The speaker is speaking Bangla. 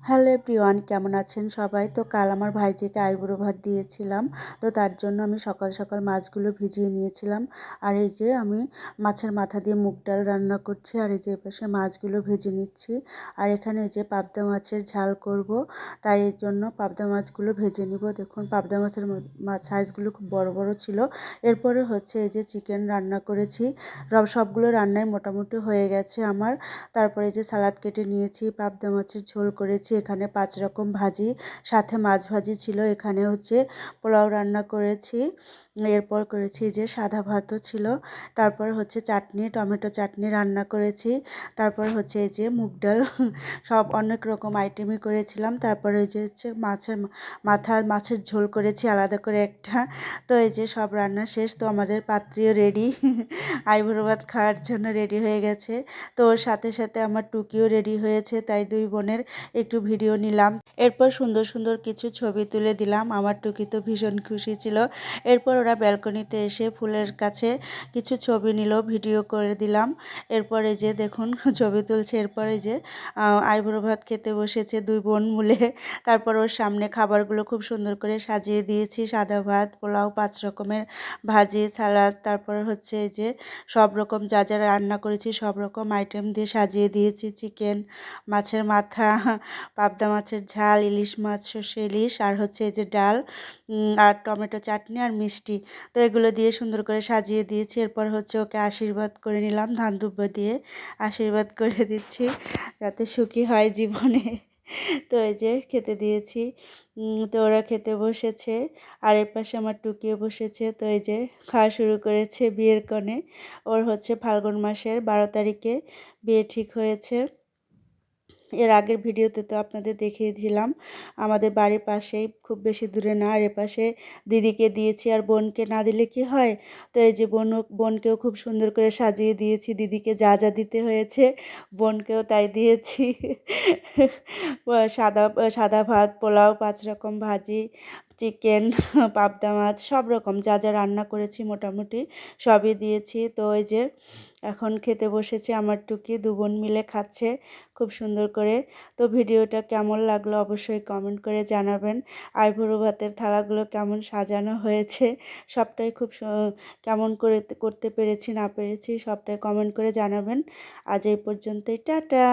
হ্যালো এভরিওয়ান, কেমন আছেন সবাই? তো কাল আমার ভাইজিকে আইবুড়ো ভাত দিয়েছিলাম। তো তার জন্য আমি সকাল সকাল মাছগুলো ভিজিয়ে নিয়েছিলাম। আর এই যে আমি মাছের মাথা দিয়ে মুগ ডাল রান্না করছি, আর এই যে এপাশে মাছগুলো ভেজে নিচ্ছি। আর এখানে এই যে পাবদা মাছের ঝাল করব, তাই এর জন্য পাবদা মাছগুলো ভেজে নিব। দেখুন পাবদা মাছের সাইজগুলো খুব বড় বড় ছিল। এরপরে হচ্ছে এই যে চিকেন রান্না করেছি। সবগুলো রান্নাই মোটামুটি হয়ে গেছে আমার। তারপরে এই যে সালাদ কেটে নিয়েছি, পাবদা মাছের ঝোল করেছি, এখানে 5 রকম ভাজি, সাথে মাছ ভাজি ছিল, এখানে হচ্ছে পোলাও রান্না করেছি, এরপর করেছি যে সাদা ভাতও ছিল, তারপর হচ্ছে চাটনি, টমেটো চাটনি রান্না করেছি, তারপর হচ্ছে এই যে মুগ ডাল, সব অনেক রকম আইটেমই করেছিলাম। তারপরে এই যে হচ্ছে মাছের ঝোল করেছি আলাদা করে একটা। তো এই যে সব রান্না শেষ, তো আমাদের পাত্রীও রেডি, আইবুড়ো ভাত খাওয়ার জন্য রেডি হয়ে গেছে। তো ওর সাথে সাথে আমার টুকিও রেডি হয়েছে, তাই দুই বোনের একটু ভিডিও নিলাম। এরপর সুন্দর সুন্দর কিছু ছবি তুলে দিলাম। আমার টুকি তো ভীষণ খুশি ছিল। এরপর ওরা ব্যালকনিতে এসে ফুলের কাছে কিছু ছবি নিল, ভিডিও করে দিলাম। এরপরে যে দেখুন ছবি তুলছে। এরপরে যে আইবুড়ো ভাত খেতে বসেছে দুই বোন মিলে। তারপর ওর সামনে খাবারগুলো খুব সুন্দর করে সাজিয়ে দিয়েছি, সাদা ভাত, পোলাও, 5 রকমের ভাজি, সালাদ, তারপর হচ্ছে এই যে সব রকম যা যা রান্না করেছি সব রকম আইটেম দিয়ে সাজিয়ে দিয়েছি। চিকেন, মাছের মাথা, পাবদা মাছের ঝাল, ইলিশ মাছ, সর্ষে ইলিশ, আর হচ্ছে এই যে ডাল, আর টমেটো চাটনি আর মিষ্টি। তো এগুলো দিয়ে সুন্দর করে সাজিয়ে দিয়েছি। এরপর হচ্ছে ওকে আশীর্বাদ করে নিলাম, ধান দুব্বা দিয়ে আশীর্বাদ করে দিচ্ছি যাতে সুখী হয় জীবনে। তো এই যে খেতে দিয়েছি। তো ওরা খেতে বসেছে, আর এর পাশে আমার টুকিও বসেছে। তো এই যে খাওয়া শুরু করেছে বিয়ের কনে। ওর হচ্ছে ফাল্গুন মাসের 12 তারিখে বিয়ে ঠিক হয়েছে। এর আগের ভিডিওতে তো আপনাদের দেখিয়েছিলাম, আমাদের বাড়ির পাশেই, খুব বেশি দূরে না। আর এপাশে দিদিকে দিয়েছি, আর বোনকে না দিলে কি হয়। তো এই যে বোনকেও খুব সুন্দর করে সাজিয়ে দিয়েছি, দিদিকে যা যা দিতে হয়েছে বোনকেও তাই দিয়েছি। সাদা সাদা ভাত, পোলাও, 5 রকম ভাজি, চিকেন, পাবদা মাছ, সব রকম যা যা রান্না করেছি মোটামুটি সবই দিয়েছি। তো ওই যে এখন খেতে বসেছে আমার টুকি, দু বোন মিলে খাচ্ছে খুব সুন্দর করে। তো ভিডিওটা কেমন লাগলো অবশ্যই কমেন্ট করে জানাবেন। আইবুড়ো ভাতের থালাগুলো কেমন সাজানো হয়েছে সবটাই খুব কেমন করে করতে পেরেছি না পেরেছি সবটাই কমেন্ট করে জানাবেন। আজ এই পর্যন্তই, টাটা।